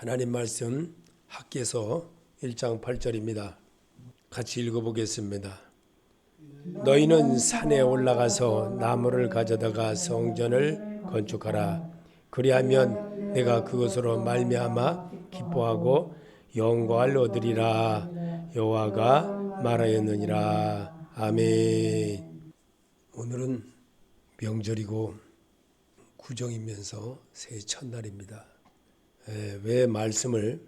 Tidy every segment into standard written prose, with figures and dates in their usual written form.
하나님 말씀 학개서 1장 8절입니다. 같이 읽어보겠습니다. 너희는 산에 올라가서 나무를 가져다가 성전을 건축하라. 그리하면 내가 그것으로 말미암아 기뻐하고 영광을 얻으리라. 여호와가 말하였느니라. 아멘. 오늘은 명절이고 구정이면서 새해 첫날입니다. 왜 말씀을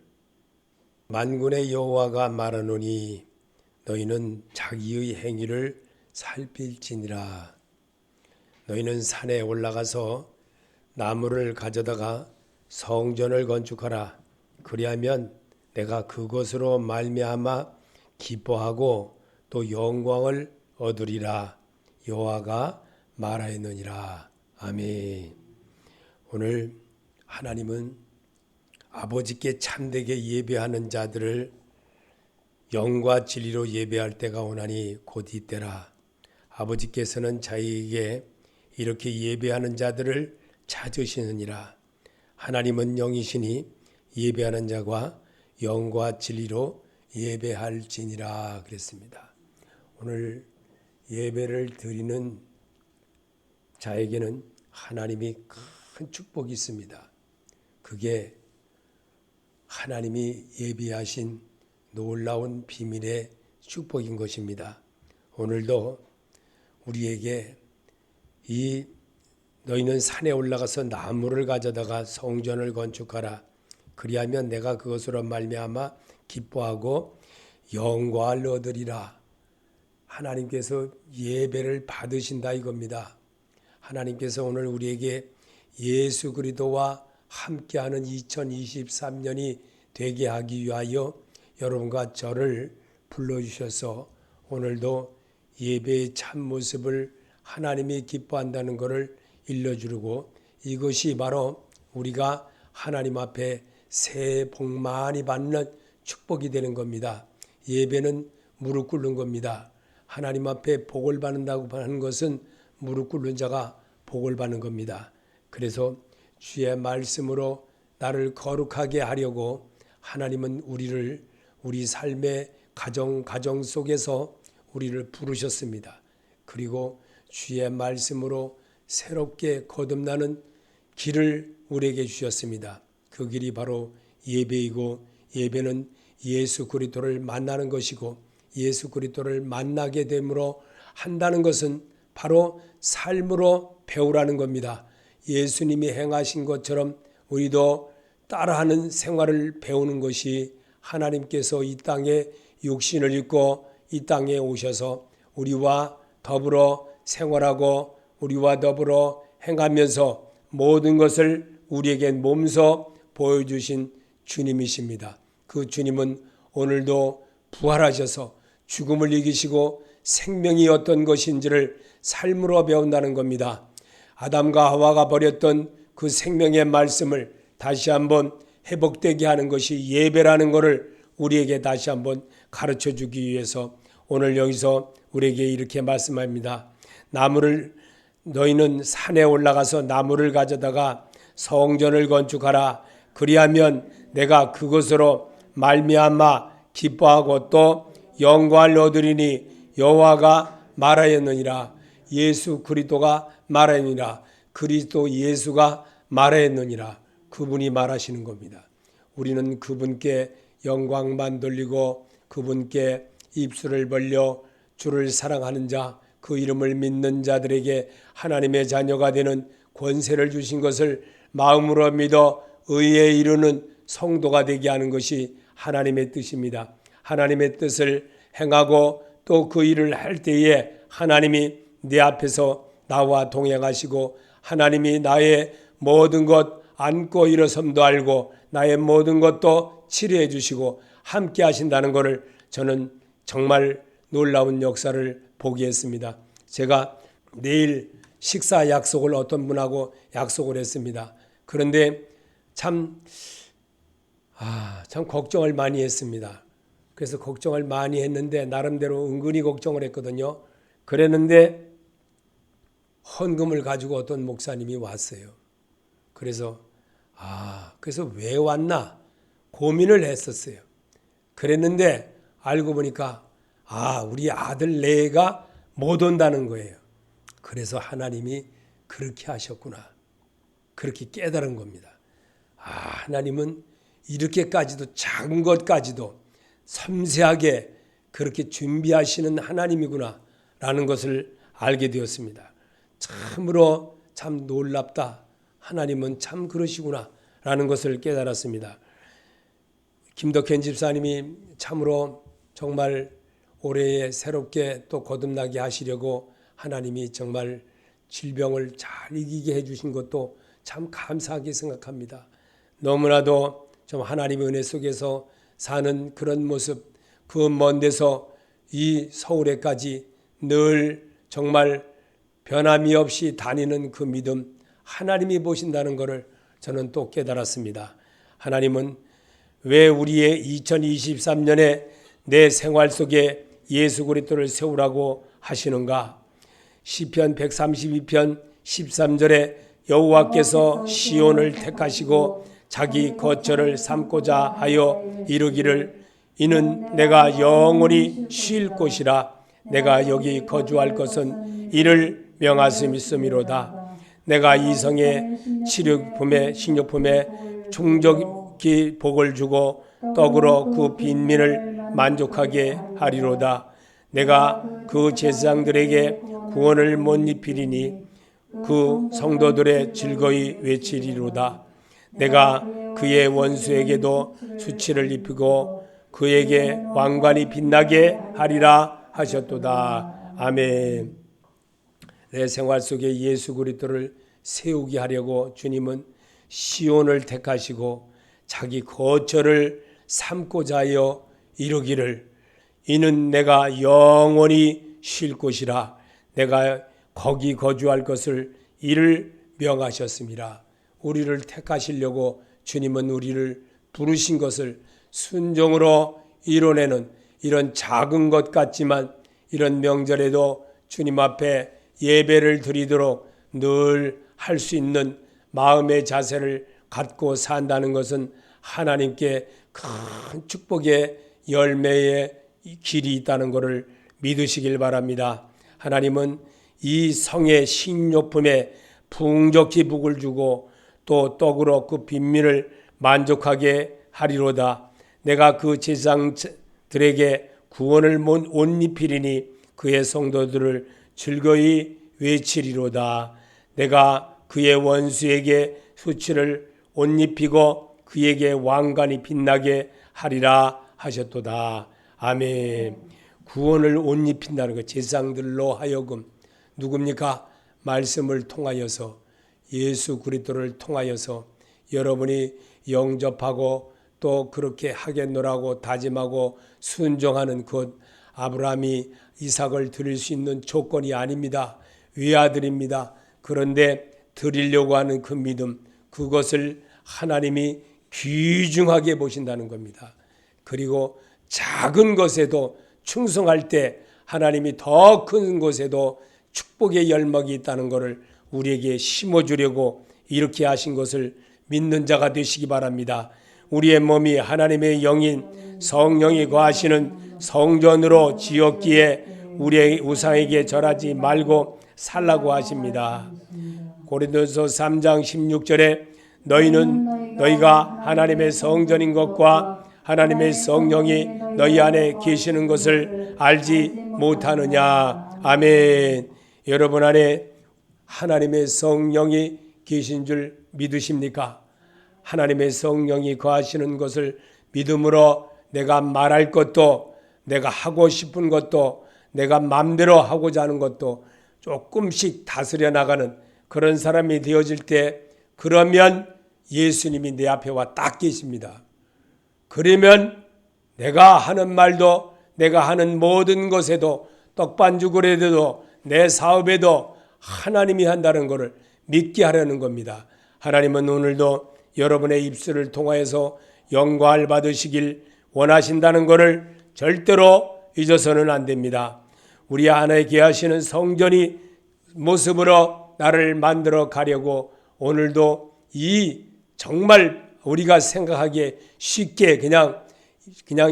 만군의 여호와가 말하노니 너희는 자기의 행위를 살필지니라. 너희는 산에 올라가서 나무를 가져다가 성전을 건축하라. 그리하면 내가 그것으로 말미암아 기뻐하고 또 영광을 얻으리라. 여호와가 말하였느니라. 아멘. 오늘 하나님은 아버지께 참되게 예배하는 자들을 영과 진리로 예배할 때가 오나니 곧 이때라. 아버지께서는 자기에게 이렇게 예배하는 자들을 찾으시느니라. 하나님은 영이시니 예배하는 자가 영과 진리로 예배할지니라 그랬습니다. 오늘 예배를 드리는 자에게는 하나님이 큰 축복이 있습니다. 그게 하나님이 예비하신 놀라운 비밀의 축복인 것입니다. 오늘도 우리에게 너희는 산에 올라가서 나무를 가져다가 성전을 건축하라. 그리하면 내가 그것으로 말미암아 기뻐하고 영광을 얻으리라. 하나님께서 예배를 받으신다 이겁니다. 하나님께서 오늘 우리에게 예수 그리스도와 함께하는 2023년이 되게 하기 위하여 여러분과 저를 불러주셔서 오늘도 예배의 참모습을 하나님이 기뻐한다는 것을 일러주고 이것이 바로 우리가 하나님 앞에 새해 복 많이 받는 축복이 되는 겁니다. 예배는 무릎 꿇는 겁니다. 하나님 앞에 복을 받는다고 하는 것은 무릎 꿇는 자가 복을 받는 겁니다. 그래서 주의 말씀으로 나를 거룩하게 하려고 하나님은 우리 삶의 가정 속에서 우리를 부르셨습니다. 그리고 주의 말씀으로 새롭게 거듭나는 길을 우리에게 주셨습니다. 그 길이 바로 예배이고 예배는 예수 그리스도를 만나는 것이고 예수 그리스도를 만나게 됨으로 한다는 것은 바로 삶으로 배우라는 겁니다. 예수님이 행하신 것처럼 우리도 따라하는 생활을 배우는 것이 하나님께서 이 땅에 육신을 입고 이 땅에 오셔서 우리와 더불어 생활하고 우리와 더불어 행하면서 모든 것을 우리에게 몸소 보여주신 주님이십니다. 그 주님은 오늘도 부활하셔서 죽음을 이기시고 생명이 어떤 것인지를 삶으로 배운다는 겁니다. 아담과 하와가 버렸던 그 생명의 말씀을 다시 한번 회복되게 하는 것이 예배라는 것을 우리에게 다시 한번 가르쳐 주기 위해서 오늘 여기서 우리에게 이렇게 말씀합니다. 너희는 산에 올라가서 나무를 가져다가 성전을 건축하라. 그리하면 내가 그것으로 말미암아 기뻐하고 또 영광을 얻으리니 여호와가 말하였느니라. 예수 그리스도가 말하느니라. 그리스도 예수가 말하였느니라. 그분이 말하시는 겁니다. 우리는 그분께 영광만 돌리고 그분께 입술을 벌려 주를 사랑하는 자, 그 이름을 믿는 자들에게 하나님의 자녀가 되는 권세를 주신 것을 마음으로 믿어 의에 이르는 성도가 되게 하는 것이 하나님의 뜻입니다. 하나님의 뜻을 행하고 또 그 일을 할 때에 하나님이 내 앞에서 나와 동행하시고 하나님이 나의 모든 것 안고 일어섬도 알고 나의 모든 것도 치료해 주시고 함께 하신다는 것을 저는 정말 놀라운 역사를 보게 했습니다. 제가 내일 식사 약속을 어떤 분하고 약속을 했습니다. 그런데 참 걱정을 많이 했습니다. 그래서 걱정을 많이 했는데 나름대로 은근히 걱정을 했거든요. 그랬는데 헌금을 가지고 어떤 목사님이 왔어요. 그래서 왜 왔나? 고민을 했었어요. 그랬는데 알고 보니까 우리 아들 레아가 못 온다는 거예요. 그래서 하나님이 그렇게 하셨구나. 그렇게 깨달은 겁니다. 하나님은 이렇게까지도 작은 것까지도 섬세하게 그렇게 준비하시는 하나님이구나 라는 것을 알게 되었습니다. 참으로 참 놀랍다. 하나님은 참 그러시구나 라는 것을 깨달았습니다. 김덕현 집사님이 참으로 정말 올해에 새롭게 또 거듭나게 하시려고 하나님이 정말 질병을 잘 이기게 해주신 것도 참 감사하게 생각합니다. 너무나도 좀 하나님의 은혜 속에서 사는 그런 모습, 그 먼 데서 이 서울에까지 늘 정말 변함이 없이 다니는 그 믿음, 하나님이 보신다는 것을 저는 또 깨달았습니다. 하나님은 왜 우리의 2023년에 내 생활 속에 예수 그리스도를 세우라고 하시는가? 시편 132편 13절에 여호와께서 시온을 택하시고 자기 거처를 삼고자 하여 이르기를 이는 내가 영원히 쉴 곳이라 내가 여기 거주할 것은 이를 명하심이로다. 내가 이성의 치료품에 식료품에 충족히 복을 주고 떡으로 그 빈민을 만족하게 하리로다. 내가 그 제사장들에게 구원을 못 입히리니 그 성도들의 즐거이 외치리로다. 내가 그의 원수에게도 수치를 입히고 그에게 왕관이 빛나게 하리라 하셨도다. 아멘. 내 생활 속에 예수 그리스도를 세우게 하려고 주님은 시온을 택하시고 자기 거처를 삼고자 하여 이루기를 이는 내가 영원히 쉴 곳이라 내가 거기 거주할 것을 이를 명하셨습니다. 우리를 택하시려고 주님은 우리를 부르신 것을 순종으로 이뤄내는 이런 작은 것 같지만 이런 명절에도 주님 앞에 예배를 드리도록 늘 할 수 있는 마음의 자세를 갖고 산다는 것은 하나님께 큰 축복의 열매의 길이 있다는 것을 믿으시길 바랍니다. 하나님은 이 성의 식료품에 풍족히 복을 주고 또 떡으로 그 빈민을 만족하게 하리로다. 내가 그 제사장들에게 구원을 못 입히리니 그의 성도들을 즐거이 외치리로다. 내가 그의 원수에게 수치를 옷 입히고 그에게 왕관이 빛나게 하리라 하셨도다. 아멘. 구원을 옷 입힌다는 것, 제사장들로 하여금 누굽니까? 말씀을 통하여서 예수 그리스도를 통하여서 여러분이 영접하고 또 그렇게 하겠노라고 다짐하고 순종하는 것, 아브라함이 이삭을 드릴 수 있는 조건이 아닙니다. 외아들입니다. 그런데 드리려고 하는 그 믿음, 그것을 하나님이 귀중하게 보신다는 겁니다. 그리고 작은 것에도 충성할 때 하나님이 더 큰 것에도 축복의 열목이 있다는 것을 우리에게 심어주려고 이렇게 하신 것을 믿는 자가 되시기 바랍니다. 우리의 몸이 하나님의 영인 성령이 거하시는 성전으로 지었기에 우리의 우상에게 절하지 말고 살라고 하십니다. 고린도서 3장 16절에 너희가 하나님의 성전인 것과 하나님의 성령이 너희 안에 계시는 것을 알지 못하느냐. 아멘. 여러분 안에 하나님의 성령이 계신 줄 믿으십니까? 하나님의 성령이 거하시는 것을 믿음으로 내가 말할 것도 내가 하고 싶은 것도 내가 마음대로 하고자 하는 것도 조금씩 다스려 나가는 그런 사람이 되어질 때 그러면 예수님이 내 앞에 와 딱 계십니다. 그러면 내가 하는 말도 내가 하는 모든 것에도 떡반죽을에도 내 사업에도 하나님이 한다는 것을 믿게 하려는 겁니다. 하나님은 오늘도 여러분의 입술을 통하여서 영광을 받으시길 원하신다는 것을 절대로 잊어서는 안 됩니다. 우리 안에 계시는 성전이 모습으로 나를 만들어 가려고 오늘도 이 정말 우리가 생각하기에 쉽게 그냥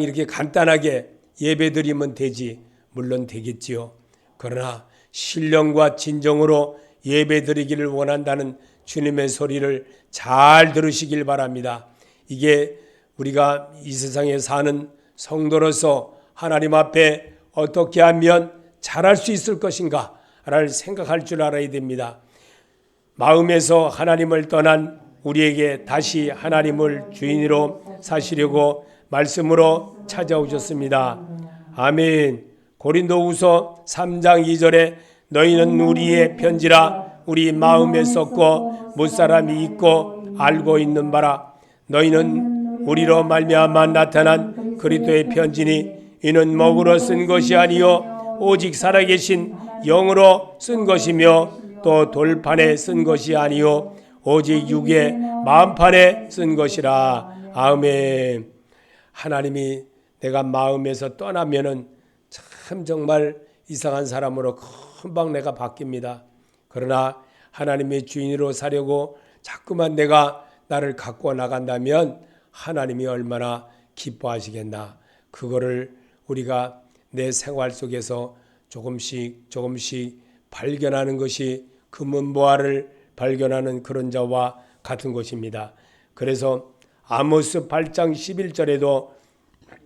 이렇게 간단하게 예배드리면 되지. 물론 되겠지요. 그러나 신령과 진정으로 예배드리기를 원한다는 주님의 소리를 잘 들으시길 바랍니다. 이게 우리가 이 세상에 사는 성도로서 하나님 앞에 어떻게 하면 잘할 수 있을 것인가를 생각할 줄 알아야 됩니다. 마음에서 하나님을 떠난 우리에게 다시 하나님을 주인으로 사시려고 말씀으로 찾아오셨습니다. 아멘. 고린도후서 3장 2절에 너희는 우리의 편지라 우리 마음에 썼고 무사람이 있고 알고 있는 바라. 너희는 우리로 말미암아 나타난 그리스도의 편지니 이는 먹으로 쓴 것이 아니요 오직 살아계신 영으로 쓴 것이며 또 돌판에 쓴 것이 아니요 오직 육의 마음판에 쓴 것이라. 아멘. 하나님이 내가 마음에서 떠나면은 참 정말 이상한 사람으로 금방 내가 바뀝니다. 그러나 하나님의 주인으로 사려고 자꾸만 내가 나를 갖고 나간다면 하나님이 얼마나 기뻐하시겠나. 그거를 우리가 내 생활 속에서 조금씩 발견하는 것이 금은보화를 발견하는 그런 자와 같은 것입니다. 그래서 아모스 8장 11절에도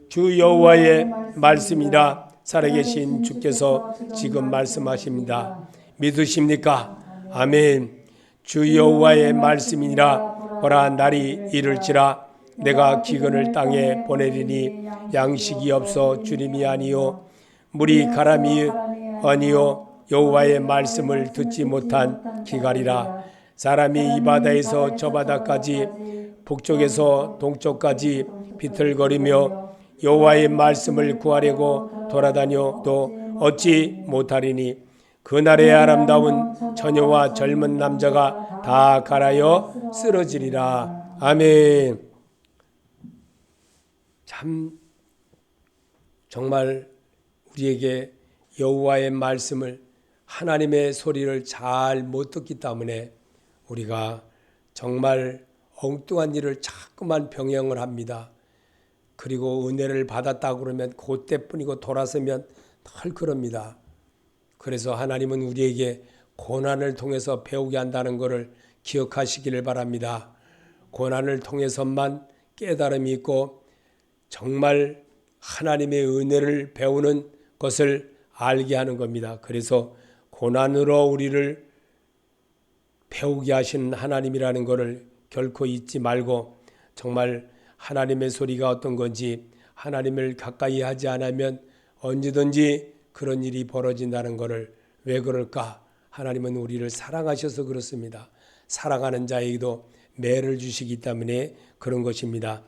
주 여호와의 말씀이라 살아계신 주께서 지금 말씀하십니다. 믿으십니까? 아멘. 주 여호와의 말씀이니라. 보라 날이 이를지라 내가 기근을 땅에 보내리니 양식이 없어 주림이 아니요 물이 가람이 아니요 여호와의 말씀을 듣지 못한 기갈이라. 사람이 이 바다에서 저 바다까지 북쪽에서 동쪽까지 비틀거리며 여호와의 말씀을 구하려고 돌아다녀도 얻지 못하리니 그날의 아름다운 처녀와 젊은 남자가 다 갈아여 쓰러지리라. 아멘. 참 정말 우리에게 여호와의 말씀을 하나님의 소리를 잘 못 듣기 때문에 우리가 정말 엉뚱한 일을 자꾸만 병행을 합니다. 그리고 은혜를 받았다고 그러면 그때뿐이고 돌아서면 늘 그럽니다. 그래서 하나님은 우리에게 고난을 통해서 배우게 한다는 것을 기억하시기를 바랍니다. 고난을 통해서만 깨달음이 있고 정말 하나님의 은혜를 배우는 것을 알게 하는 겁니다. 그래서 고난으로 우리를 배우게 하신 하나님이라는 것을 결코 잊지 말고 정말 하나님의 소리가 어떤 건지 하나님을 가까이 하지 않으면 언제든지 그런 일이 벌어진다는 것을 왜 그럴까? 하나님은 우리를 사랑하셔서 그렇습니다. 사랑하는 자에게도 매를 주시기 때문에 그런 것입니다.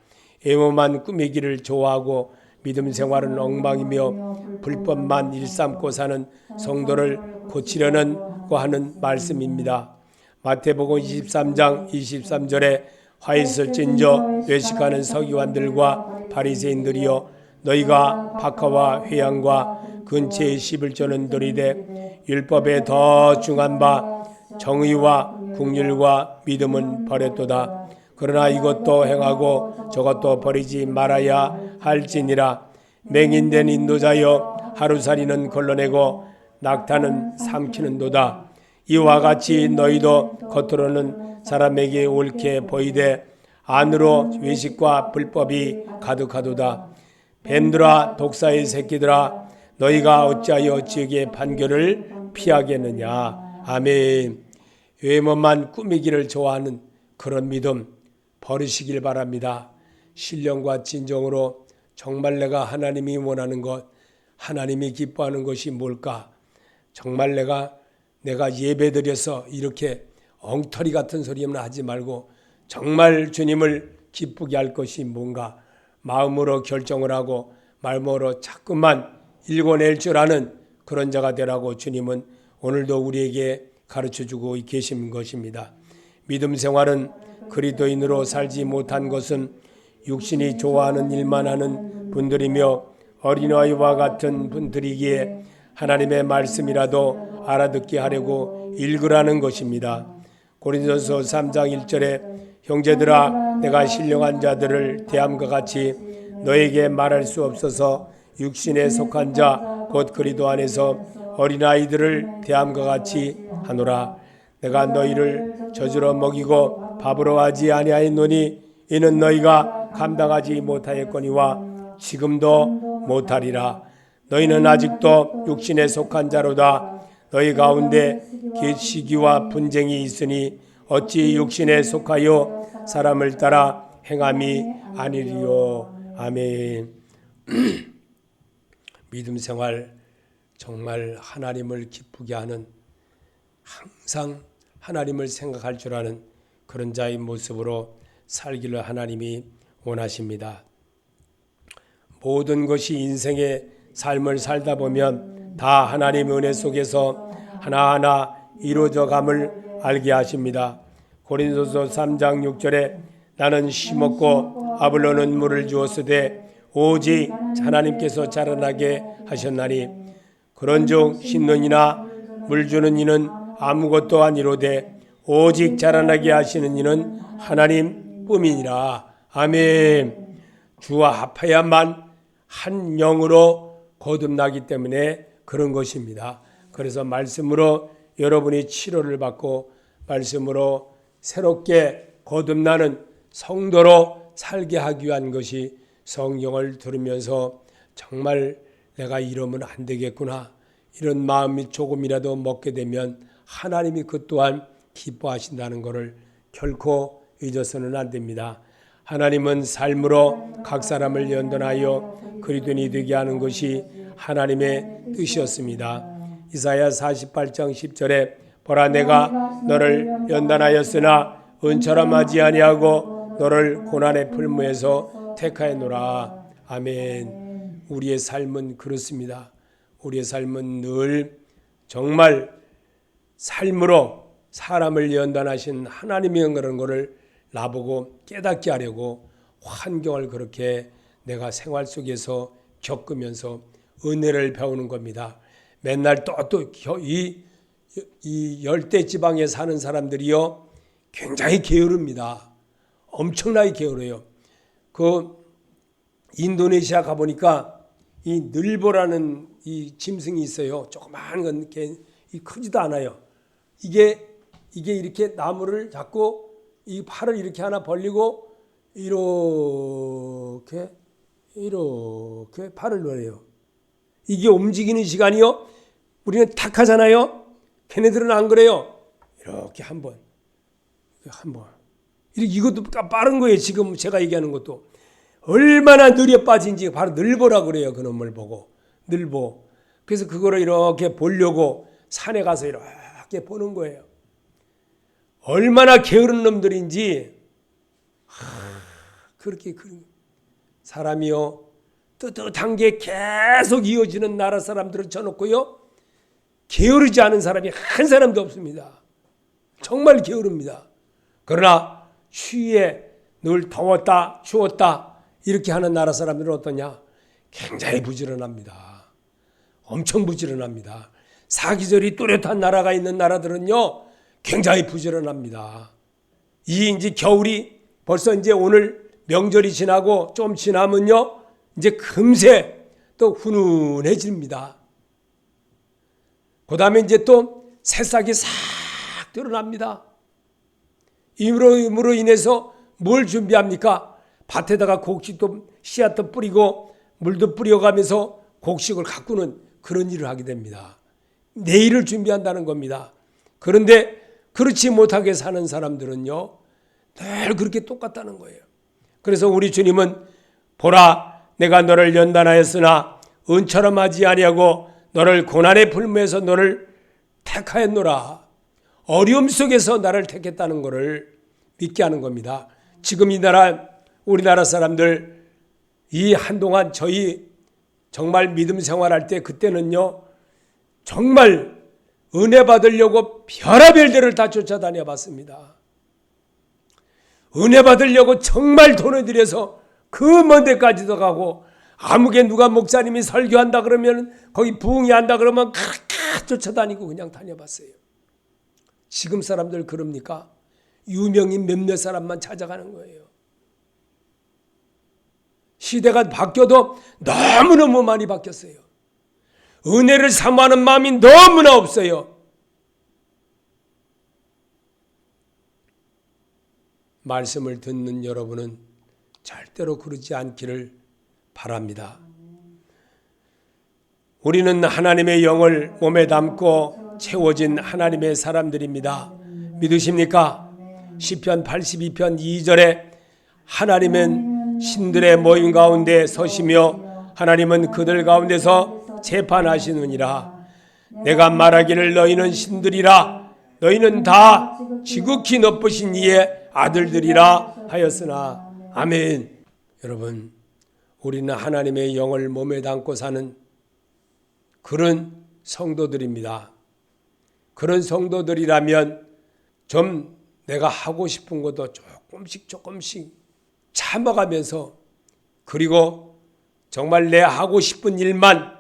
애모만 꾸미기를 좋아하고 믿음 생활은 엉망이며 불법만 일삼고 사는 성도를 고치려는 하는 말씀입니다. 마태복음 23장 23절에 화 있을진저 외식하는 서기관들과 바리새인들이여 너희가 박하와 회양과 근처에 11조는 들이되 율법에 더 중한 바 정의와 긍휼과 믿음은 버렸도다. 그러나 이것도 행하고 저것도 버리지 말아야 할지니라. 맹인된 인도자여 하루살이는 걸러내고 낙타는 삼키는도다. 이와 같이 너희도 겉으로는 사람에게 옳게 보이되 안으로 외식과 불법이 가득하도다. 뱀들아 독사의 새끼들아 너희가 어찌하여 지옥의 판결을 피하겠느냐. 아멘. 외모만 꾸미기를 좋아하는 그런 믿음 버리시길 바랍니다. 신령과 진정으로 정말 내가 하나님이 원하는 것, 하나님이 기뻐하는 것이 뭘까? 정말 내가 예배드려서 이렇게 엉터리 같은 소리만 하지 말고 정말 주님을 기쁘게 할 것이 뭔가 마음으로 결정을 하고 말모로 자꾸만 읽어낼 줄 아는 그런 자가 되라고 주님은 오늘도 우리에게 가르쳐주고 계신 것입니다. 믿음 생활은 그리스도인으로 살지 못한 것은 육신이 좋아하는 일만 하는 분들이며 어린아이와 같은 분들이기에 하나님의 말씀이라도 알아듣게 하려고 읽으라는 것입니다. 고린도서 3장 1절에 형제들아 내가 신령한 자들을 대함과 같이 너에게 말할 수 없어서 육신에 속한 자 곧 그리스도 안에서 어린아이들을 대함과 같이 하노라. 내가 너희를 젖으로 먹이고 밥으로 하지 아니하였노니 이는 너희가 감당하지 못하였거니와 지금도 못하리라. 너희는 아직도 육신에 속한 자로다. 너희 가운데 시기와 분쟁이 있으니 어찌 육신에 속하여 사람을 따라 행함이 아니리요. 아멘. 믿음 생활 정말 하나님을 기쁘게 하는, 항상 하나님을 생각할 줄 아는 그런 자의 모습으로 살기를 하나님이 원하십니다. 모든 것이 인생의 삶을 살다 보면 다 하나님의 은혜 속에서 하나하나 이루어져감을 알게 하십니다. 고린도서 3장 6절에 나는 심었고 아볼로는 물을 주었으되 오직 하나님께서 자라나게 하셨나니 그런즉 심는 이나 물 주는 이는 아무것도 아니로되 오직 자라나게 하시는 이는 하나님 뿐이니라. 아멘. 주와 합해야만 한 영으로 거듭나기 때문에 그런 것입니다. 그래서 말씀으로 여러분이 치료를 받고 말씀으로 새롭게 거듭나는 성도로 살게 하기 위한 것이 성경을 들으면서 정말 내가 이러면 안 되겠구나, 이런 마음이 조금이라도 먹게 되면 하나님이 그 또한 기뻐하신다는 것을 결코 잊어서는 안 됩니다. 하나님은 삶으로 각 사람을 연단하여 그리스도인이 되게 하는 것이 하나님의 뜻이었습니다. 이사야 48장 10절에 보라 내가 너를 연단하였으나 은처럼 하지 아니하고 너를 고난의 풀무에서 택하였노라. 아멘. 우리의 삶은 그렇습니다. 우리의 삶은 늘 정말 삶으로 사람을 연단하신 하나님이 그런 것을 나보고 깨닫게 하려고 환경을 그렇게 내가 생활 속에서 겪으면서 은혜를 배우는 겁니다. 맨날 또 이 열대 지방에 사는 사람들이요 굉장히 게으릅니다. 엄청나게 게으러요. 그 인도네시아 가보니까 이 늘보라는 이 짐승이 있어요. 조그마한 건 이렇게 크지도 않아요. 이게 이렇게 나무를 잡고 이 팔을 이렇게 하나 벌리고 이렇게 팔을 놓아요. 이게 움직이는 시간이요. 우리는 탁 하잖아요. 걔네들은 안 그래요. 이렇게 한 번. 이것도 빠른 거예요. 지금 제가 얘기하는 것도. 얼마나 느려 빠진지 바로 늘보라 그래요. 그 놈을 보고. 늘보. 그래서 그거를 이렇게 보려고 산에 가서 이렇게 보는 거예요. 얼마나 게으른 놈들인지 그렇게 사람이요. 뜨뜻한 게 계속 이어지는 나라 사람들을 쳐놓고요. 게으르지 않은 사람이 한 사람도 없습니다. 정말 게으릅니다. 그러나 추위에 늘 더웠다 추웠다 이렇게 하는 나라 사람들은 어떠냐? 굉장히 부지런합니다. 엄청 부지런합니다. 사계절이 뚜렷한 나라가 있는 나라들은요 굉장히 부지런합니다. 이제 겨울이 벌써 이제 오늘 명절이 지나고 좀 지나면요 이제 금세 또 훈훈해집니다. 그 다음에 이제 또 새싹이 싹 드러납니다. 이므로 인해서 뭘 준비합니까? 밭에다가 곡식도 씨앗도 뿌리고 물도 뿌려가면서 곡식을 가꾸는 그런 일을 하게 됩니다. 내일을 준비한다는 겁니다. 그런데 그렇지 못하게 사는 사람들은요 늘 그렇게 똑같다는 거예요. 그래서 우리 주님은 보라 내가 너를 연단하였으나 은처럼 하지 아니하고 너를 고난의 풀무에서 너를 택하였노라. 어려움 속에서 나를 택했다는 것을 믿게 하는 겁니다. 지금 우리나라 사람들 이 한동안 저희 정말 믿음 생활할 때 그때는요 정말 은혜 받으려고 별의별 데를 다 쫓아다녀 봤습니다. 은혜 받으려고 정말 돈을 들여서 그 먼 데까지도 가고 아무개 누가 목사님이 설교한다 그러면 거기 부흥이 한다 그러면 咔 쫓아다니고 그냥 다녀봤어요. 지금 사람들 그럽니까? 유명인 몇몇 사람만 찾아가는 거예요. 시대가 바뀌어도 너무너무 많이 바뀌었어요. 은혜를 사모하는 마음이 너무나 없어요. 말씀을 듣는 여러분은 절대로 그러지 않기를 바랍니다. 우리는 하나님의 영을 몸에 담고 채워진 하나님의 사람들입니다. 믿으십니까? 시편 82편 2절에 하나님은 신들의 모임 가운데 서시며 하나님은 그들 가운데서 재판하시느니라. 내가 말하기를 너희는 신들이라 너희는 다 지극히 높으신 이의 아들들이라 하였으나. 아멘. 여러분, 우리는 하나님의 영을 몸에 담고 사는 그런 성도들입니다. 그런 성도들이라면 좀 내가 하고 싶은 것도 조금씩 참아가면서, 그리고 정말 내 하고 싶은 일만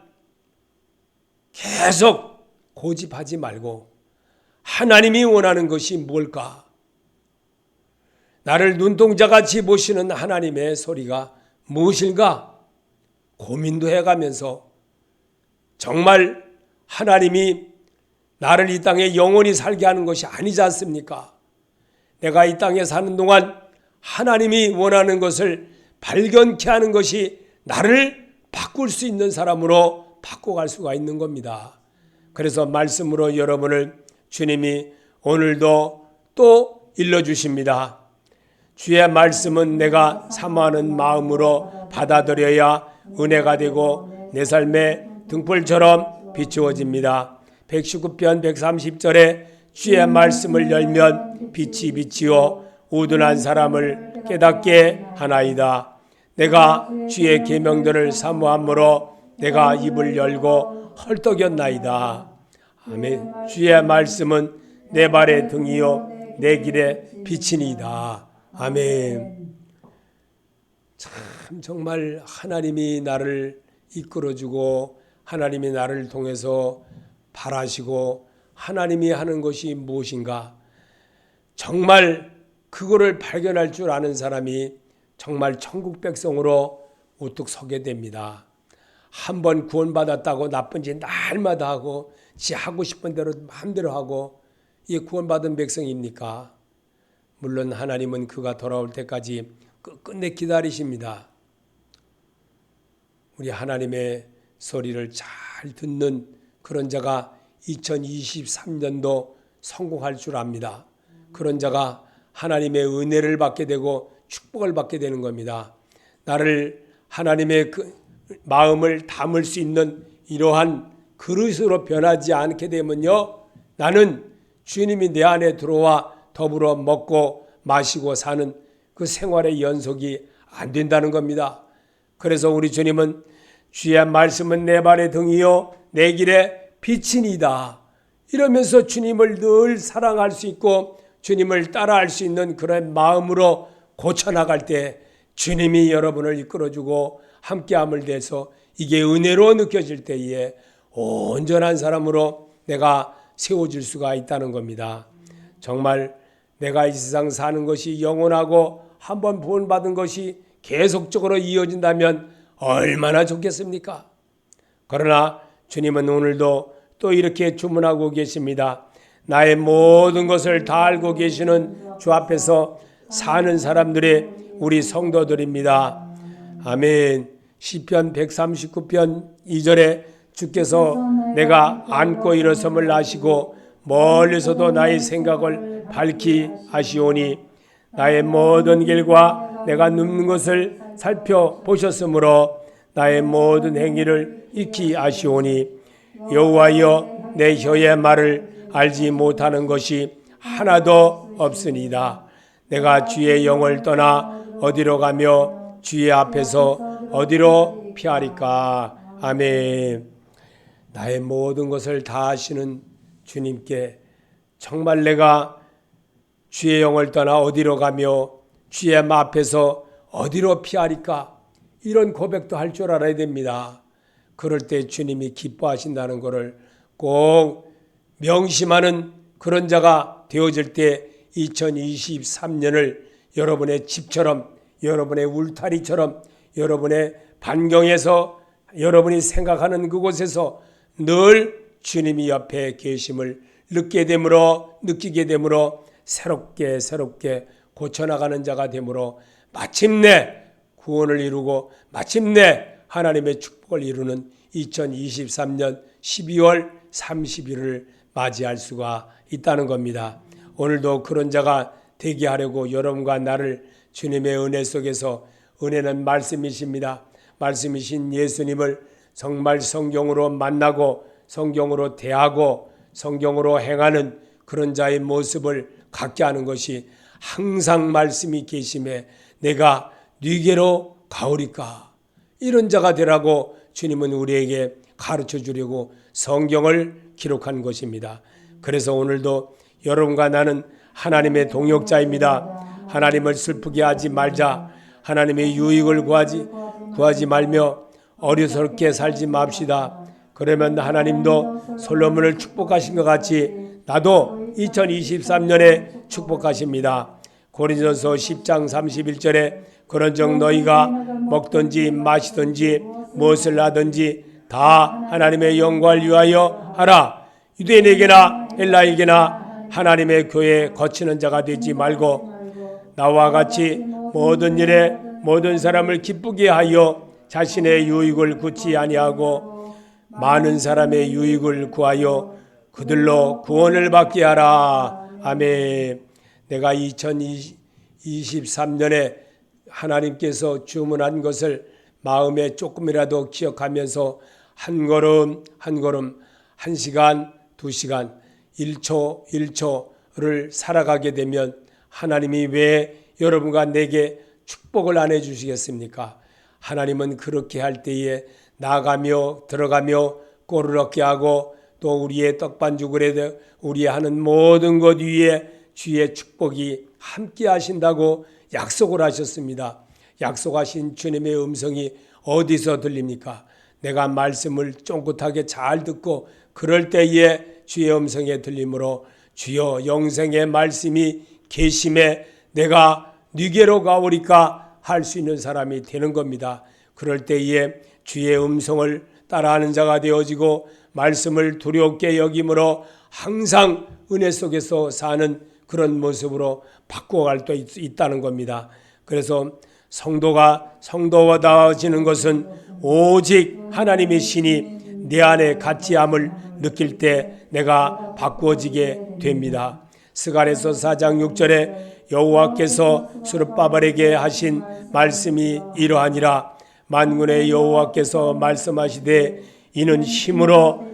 계속 고집하지 말고 하나님이 원하는 것이 뭘까? 나를 눈동자같이 보시는 하나님의 소리가 무엇일까? 고민도 해가면서 정말 하나님이 나를 이 땅에 영원히 살게 하는 것이 아니지 않습니까? 내가 이 땅에 사는 동안 하나님이 원하는 것을 발견케 하는 것이 나를 바꿀 수 있는 사람으로 바꿔갈 수가 있는 겁니다. 그래서 말씀으로 여러분을 주님이 오늘도 또 일러주십니다. 주의 말씀은 내가 사모하는 마음으로 받아들여야 은혜가 되고 내 삶의 등불처럼 비추어집니다. 119편 130절에 주의 말씀을 열면 빛이 비치어 우둔한 사람을 깨닫게 하나이다. 내가 주의 계명들을 사모함으로 내가 입을 열고 헐떡였나이다. 아멘. 주의 말씀은 내 발의 등이요 내 길의 빛이니이다. 아멘. 참 정말 하나님이 나를 이끌어주고 하나님이 나를 통해서 바라시고 하나님이 하는 것이 무엇인가, 정말 그거를 발견할 줄 아는 사람이 정말 천국 백성으로 우뚝 서게 됩니다. 한번 구원받았다고 나쁜 짓 날마다 하고 지 하고 싶은 대로 마음대로 하고 이게 구원받은 백성입니까? 물론 하나님은 그가 돌아올 때까지 끝끝내 기다리십니다. 우리 하나님의 소리를 잘 듣는 그런 자가 2023년도 성공할 줄 압니다. 그런 자가 하나님의 은혜를 받게 되고 축복을 받게 되는 겁니다. 나를 하나님의 그 마음을 담을 수 있는 이러한 그릇으로 변하지 않게 되면요, 나는 주님이 내 안에 들어와 더불어 먹고 마시고 사는 그 생활의 연속이 안 된다는 겁니다. 그래서 우리 주님은 주의 말씀은 내 발의 등이요 내 길의 빛이니이다. 이러면서 주님을 늘 사랑할 수 있고 주님을 따라할 수 있는 그런 마음으로 고쳐나갈 때 주님이 여러분을 이끌어주고 함께함을 대해서 이게 은혜로 느껴질 때에 온전한 사람으로 내가 세워질 수가 있다는 겁니다. 정말 내가 이 세상 사는 것이 영원하고 한번 구원받은 것이 계속적으로 이어진다면 얼마나 좋겠습니까? 그러나 주님은 오늘도 또 이렇게 주문하고 계십니다. 나의 모든 것을 다 알고 계시는 주 앞에서 사는 사람들의 우리 성도들입니다. 아멘. 시편 139편 2절에 주께서 내가 앉고 일어섬을 아시고 멀리서도 나의 생각을 밝히 아시오니 나의 모든 길과 내가 눕는 것을 살펴보셨으므로 나의 모든 행위를 익히 아시오니 여호와여 내 혀의 말을 알지 못하는 것이 하나도 없으니이다. 내가 주의 영을 떠나 어디로 가며 주의 앞에서 어디로 피하리까. 아멘. 나의 모든 것을 다 아시는 주님께 정말 내가 주의 영을 떠나 어디로 가며 주의 앞에서 어디로 피하리까, 이런 고백도 할 줄 알아야 됩니다. 그럴 때 주님이 기뻐하신다는 것을 꼭 명심하는 그런 자가 되어질 때 2023년을 여러분의 집처럼, 여러분의 울타리처럼, 여러분의 반경에서 여러분이 생각하는 그곳에서 늘 주님이 옆에 계심을 느끼게 되므로 새롭게 고쳐나가는 자가 되므로 마침내 구원을 이루고 마침내 하나님의 축복을 이루는 2023년 12월 30일을 맞이할 수가 있다는 겁니다. 오늘도 그런 자가 되게 하려고 여러분과 나를 주님의 은혜 속에서, 은혜는 말씀이십니다. 말씀이신 예수님을 정말 성경으로 만나고 성경으로 대하고 성경으로 행하는 그런 자의 모습을 갖게 하는 것이, 항상 말씀이 계심에 내가 네게로 가오리까, 이런 자가 되라고 주님은 우리에게 가르쳐 주려고 성경을 기록한 것입니다. 그래서 오늘도 여러분과 나는 하나님의 동역자입니다. 하나님을 슬프게 하지 말자. 하나님의 유익을 구하지 말며 어리석게 살지 맙시다. 그러면 하나님도 솔로몬을 축복하신 것 같이 나도 2023년에 축복하십니다. 고린도서 10장 31절에 그런즉 너희가 먹든지 마시든지 무엇을 하든지 다 하나님의 영광을 위하여 하라. 유대인에게나 헬라에게나 하나님의 교회에 거치는 자가 되지 말고 나와 같이 모든 일에 모든 사람을 기쁘게 하여 자신의 유익을 구치 아니하고 많은 사람의 유익을 구하여 그들로 구원을 받게 하라. 아멘. 내가 2023년에 하나님께서 주문한 것을 마음에 조금이라도 기억하면서 한 걸음 한 걸음, 1시간, 2시간, 1초 1초를 살아가게 되면 하나님이 왜 여러분과 내게 축복을 안 해주시겠습니까? 하나님은 그렇게 할 때에 나가며 들어가며 꼴을 얻게 하고 또 우리의 떡반죽을 우리 하는 모든 것 위에 주의 축복이 함께 하신다고 약속을 하셨습니다. 약속하신 주님의 음성이 어디서 들립니까? 내가 말씀을 쫑긋하게 잘 듣고 그럴 때에 주의 음성에 들림으로 주여 영생의 말씀이 계심에 내가 네게로 가오리까 할 수 있는 사람이 되는 겁니다. 그럴 때에 주의 음성을 따라하는 자가 되어지고 말씀을 두렵게 여김으로 항상 은혜 속에서 사는 그런 모습으로 바꿔갈 수 있다는 겁니다. 그래서 성도다워지는 것은 오직 하나님의 신이 내 안에 같이함을 느낄 때 내가 바꾸어지게 됩니다. 스가랴서 4장 6절에 여호와께서 스룹바벨에게 하신 말씀이 이러하니라. 만군의 여호와께서 말씀하시되 이는 힘으로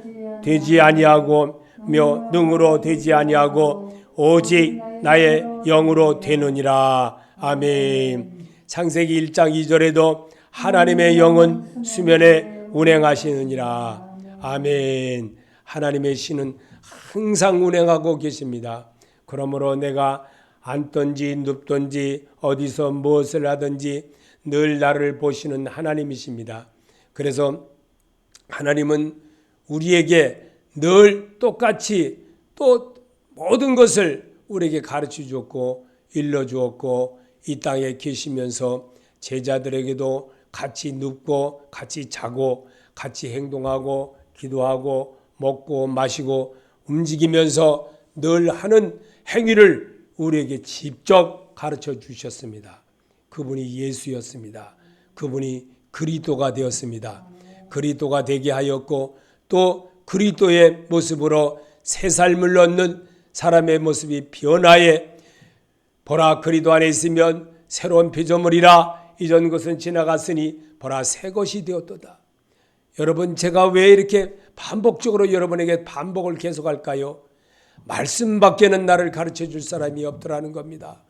되지 아니하고 능으로 되지 아니하고 오직 나의 영으로 되느니라. 아멘. 창세기 1장 2절에도 하나님의 영은 수면에 운행하시느니라. 아멘. 하나님의 신은 항상 운행하고 계십니다. 그러므로 내가 앉든지 눕든지 어디서 무엇을 하든지 늘 나를 보시는 하나님이십니다. 그래서 하나님은 우리에게 늘 똑같이 또 모든 것을 우리에게 가르쳐 주었고 일러 주었고 이 땅에 계시면서 제자들에게도 같이 눕고 같이 자고 같이 행동하고 기도하고 먹고 마시고 움직이면서 늘 하는 행위를 우리에게 직접 가르쳐 주셨습니다. 그분이 예수였습니다. 그분이 그리스도가 되었습니다. 그리스도가 되게 하였고 또 그리스도의 모습으로 새 삶을 얻는 사람의 모습이 변화해 보라 그리스도 안에 있으면 새로운 피조물이라 이전 것은 지나갔으니 보라 새 것이 되었도다. 여러분 제가 왜 이렇게 반복적으로 여러분에게 반복을 계속할까요? 말씀밖에는 나를 가르쳐 줄 사람이 없더라는 겁니다.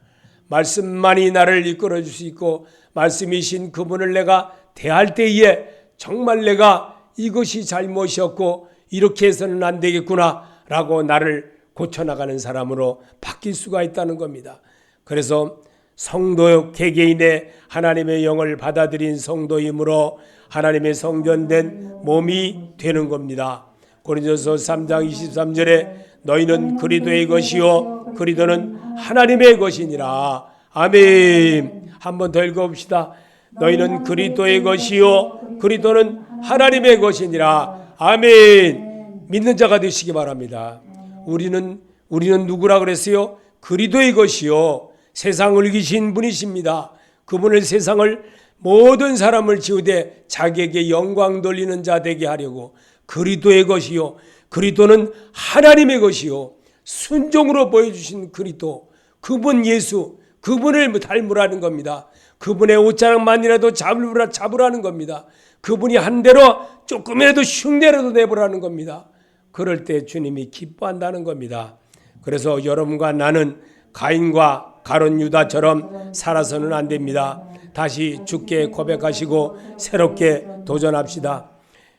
말씀만이 나를 이끌어 줄 수 있고 말씀이신 그분을 내가 대할 때에 정말 내가 이것이 잘못이었고 이렇게 해서는 안 되겠구나 라고 나를 고쳐나가는 사람으로 바뀔 수가 있다는 겁니다. 그래서 성도 개개인의 하나님의 영을 받아들인 성도이므로 하나님의 성전된 몸이 되는 겁니다. 고린도서 3장 23절에 너희는 그리스도의 것이요 그리스도는 하나님의 것이니라. 아멘. 한 번 더 읽어봅시다. 너희는 그리스도의 것이요 그리스도는 하나님의 것이니라. 아멘. 믿는 자가 되시기 바랍니다. 우리는 누구라 그랬어요? 그리스도의 것이요 세상을 이기신 분이십니다. 그분을 세상을 모든 사람을 지우되 자기에게 영광 돌리는 자 되게 하려고 그리스도의 것이요 그리스도는 하나님의 것이요 순종으로 보여주신 그리스도 그분 예수 그분을 닮으라는 겁니다. 그분의 옷자락만이라도 잡으라는 겁니다. 그분이 한 대로 조금이라도 흉내라도 내보라는 겁니다. 그럴 때 주님이 기뻐한다는 겁니다. 그래서 여러분과 나는 가인과 가룟 유다처럼 살아서는 안 됩니다. 다시 주께 고백하시고 새롭게 도전합시다.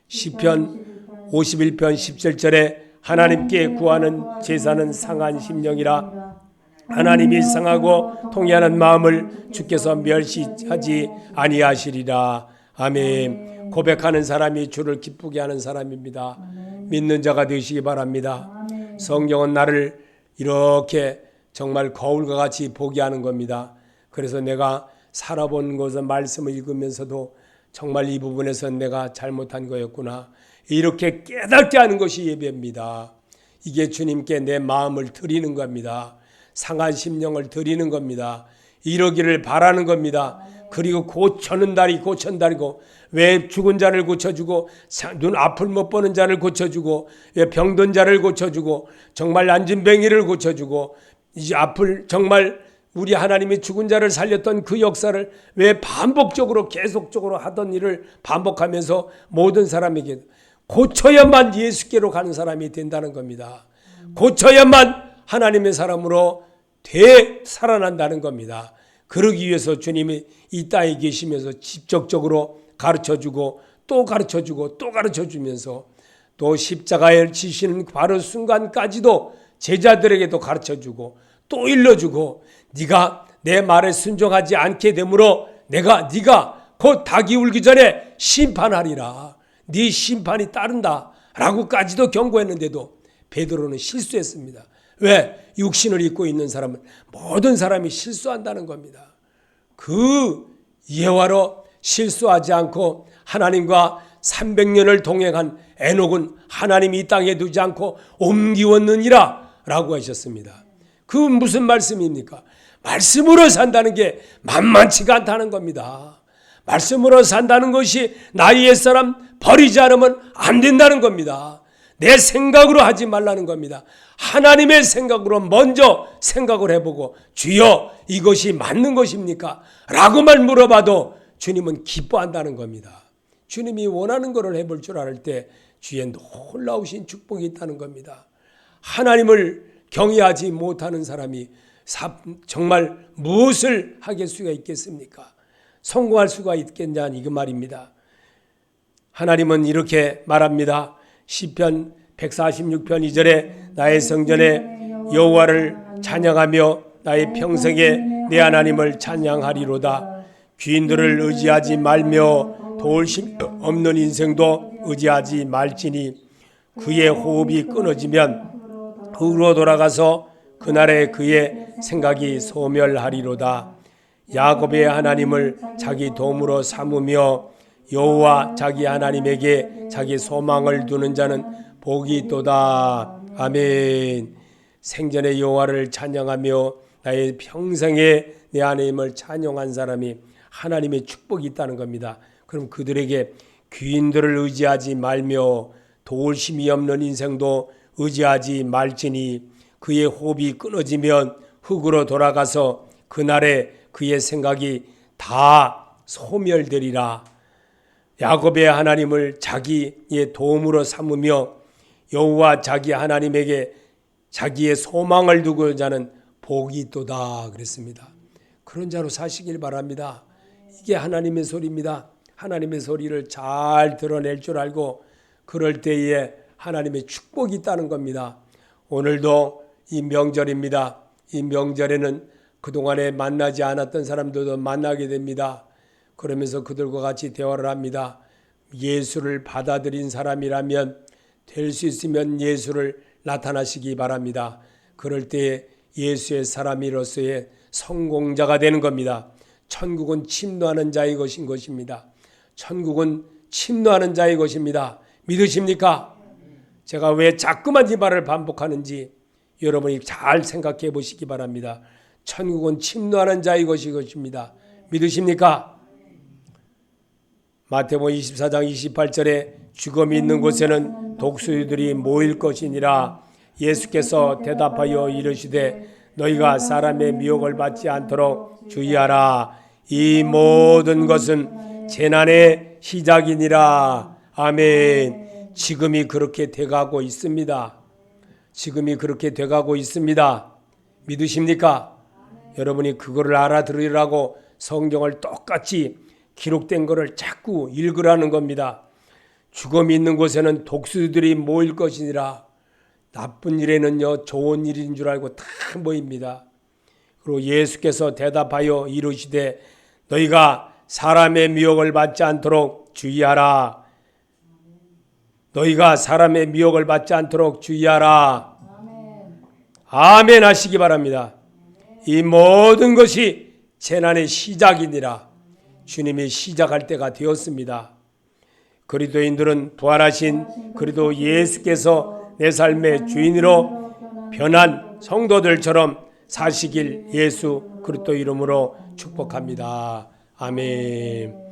시편 51편 17절에 하나님께 구하는 제사는 상한 심령이라 하나님이 상하고 통회하는 마음을 주께서 멸시하지 아니하시리라. 아멘. 고백하는 사람이 주를 기쁘게 하는 사람입니다. 믿는 자가 되시기 바랍니다. 성경은 나를 이렇게 정말 거울과 같이 보게 하는 겁니다. 그래서 내가 살아본 것을 말씀을 읽으면서도 정말 이 부분에서 내가 잘못한 거였구나 이렇게 깨닫게 하는 것이 예배입니다. 이게 주님께 내 마음을 드리는 겁니다. 상한 심령을 드리는 겁니다. 이러기를 바라는 겁니다. 그리고 고쳐는 달이 고천달이고 왜 죽은 자를 고쳐주고 눈 앞을 못 보는 자를 고쳐주고 왜 병든 자를 고쳐주고 정말 안진뱅이를 고쳐주고 이제 앞을 정말 우리 하나님이 죽은 자를 살렸던 그 역사를 왜 반복적으로 계속적으로 하던 일을 반복하면서 모든 사람에게 고쳐야만 예수께로 가는 사람이 된다는 겁니다. 고쳐야만 하나님의 사람으로 살아난다는 겁니다. 그러기 위해서 주님이 이 땅에 계시면서 직접적으로 가르쳐주고 또 가르쳐주고 또 가르쳐주면서 또 십자가에 지시는 바로 순간까지도 제자들에게도 가르쳐주고 또 일러주고 네가 내 말에 순종하지 않게 되므로 네가 곧 닭이 울기 전에 심판하리라. 네 심판이 따른다 라고까지도 경고했는데도 베드로는 실수했습니다. 왜? 육신을 입고 있는 사람은 모든 사람이 실수한다는 겁니다. 그 예화로 실수하지 않고 하나님과 300년을 동행한 에녹은 하나님이 이 땅에 두지 않고 옮기웠느니라 라고 하셨습니다. 그 무슨 말씀입니까? 말씀으로 산다는 게 만만치가 않다는 겁니다. 말씀으로 산다는 것이 나의 옛사람 버리지 않으면 안 된다는 겁니다. 내 생각으로 하지 말라는 겁니다. 하나님의 생각으로 먼저 생각을 해보고 주여 이것이 맞는 것입니까? 라고만 물어봐도 주님은 기뻐한다는 겁니다. 주님이 원하는 것을 해볼 줄 알 때 주위에 놀라우신 축복이 있다는 겁니다. 하나님을 경외하지 못하는 사람이 정말 무엇을 하길 수가 있겠습니까? 성공할 수가 있겠냐 이거 말입니다. 하나님은 이렇게 말합니다. 시편 146편 2절에 나의 성전에 여호와를 찬양하며 나의 평생에 내 하나님을 찬양하리로다. 귀인들을 의지하지 말며 도울심 없는 인생도 의지하지 말지니 그의 호흡이 끊어지면 흙으로 돌아가서 그날에 그의 생각이 소멸하리로다. 야곱의 하나님을 자기 도움으로 삼으며 여호와 자기 하나님에게 자기 소망을 두는 자는 복이 있도다. 아멘. 생전에 여호와를 찬양하며 나의 평생에 내 하나님을 찬양한 사람이 하나님의 축복이 있다는 겁니다. 그럼 그들에게 귀인들을 의지하지 말며 도울심이 없는 인생도 의지하지 말지니 그의 호흡이 끊어지면 흙으로 돌아가서 그날에 그의 생각이 다 소멸되리라. 야곱의 하나님을 자기의 도움으로 삼으며 여호와 자기 하나님에게 자기의 소망을 두고 자는 복이 있도다 그랬습니다. 그런 자로 사시길 바랍니다. 이게 하나님의 소리입니다. 하나님의 소리를 잘 드러낼 줄 알고 그럴 때에 하나님의 축복이 있다는 겁니다. 오늘도 이 명절입니다. 이 명절에는 그동안에 만나지 않았던 사람들도 만나게 됩니다. 그러면서 그들과 같이 대화를 합니다. 예수를 받아들인 사람이라면 될 수 있으면 예수를 나타나시기 바랍니다. 그럴 때 예수의 사람으로서의 성공자가 되는 겁니다. 천국은 침노하는 자의 것인 것입니다. 천국은 침노하는 자의 것입니다. 믿으십니까? 제가 왜 자꾸만 이 말을 반복하는지 여러분이 잘 생각해 보시기 바랍니다. 천국은 침노하는 자의 것입니다. 믿으십니까? 마태복음 24장 28절에 죽음이 있는 곳에는 독수리들이 모일 것이니라. 예수께서 대답하여 이르시되 너희가 사람의 미혹을 받지 않도록 주의하라. 이 모든 것은 재난의 시작이니라. 아멘. 지금이 그렇게 돼가고 있습니다. 지금이 그렇게 돼가고 있습니다. 믿으십니까? 여러분이 그거를 알아들으라고 성경을 똑같이 기록된 것을 자꾸 읽으라는 겁니다. 죽음이 있는 곳에는 독수리들이 모일 것이니라. 나쁜 일에는요 좋은 일인 줄 알고 다 모입니다. 그리고 예수께서 대답하여 이르시되 너희가 사람의 미혹을 받지 않도록 주의하라. 너희가 사람의 미혹을 받지 않도록 주의하라. 아멘 하시기 바랍니다. 이 모든 것이 재난의 시작이니라. 주님이 시작할 때가 되었습니다. 그리스도인들은 부활하신 그리스도 예수께서 내 삶의 주인으로 변한 성도들처럼 사시길 예수 그리스도 이름으로 축복합니다. 아멘.